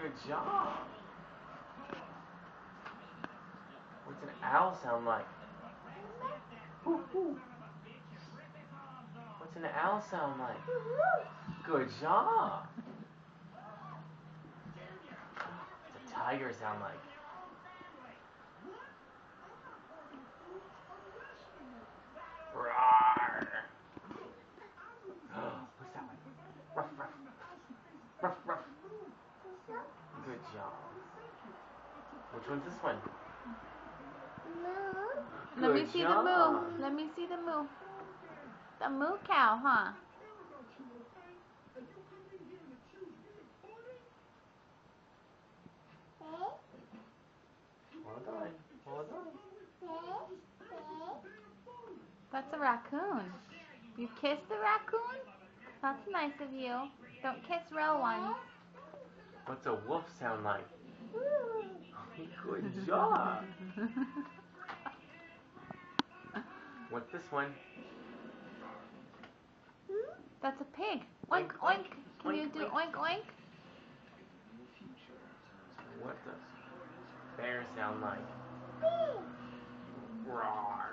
Good job. What's an owl sound like? What's an owl sound like? Good job. What's a tiger sound like? Roar. What's that one? Ruff, ruff. Ruff, ruff. Good job. Which one's this one? Moo. Let me Good see the job. moo. Let me see the moo. The moo cow, huh? Well done. Well done. That's a raccoon. You kissed the raccoon? That's nice of you. Don't kiss real ones. What's a wolf sound like? Good job. What's this one? That's a pig. Oink, oink. Can you do oink, oink? What's a bear sound like? Roar.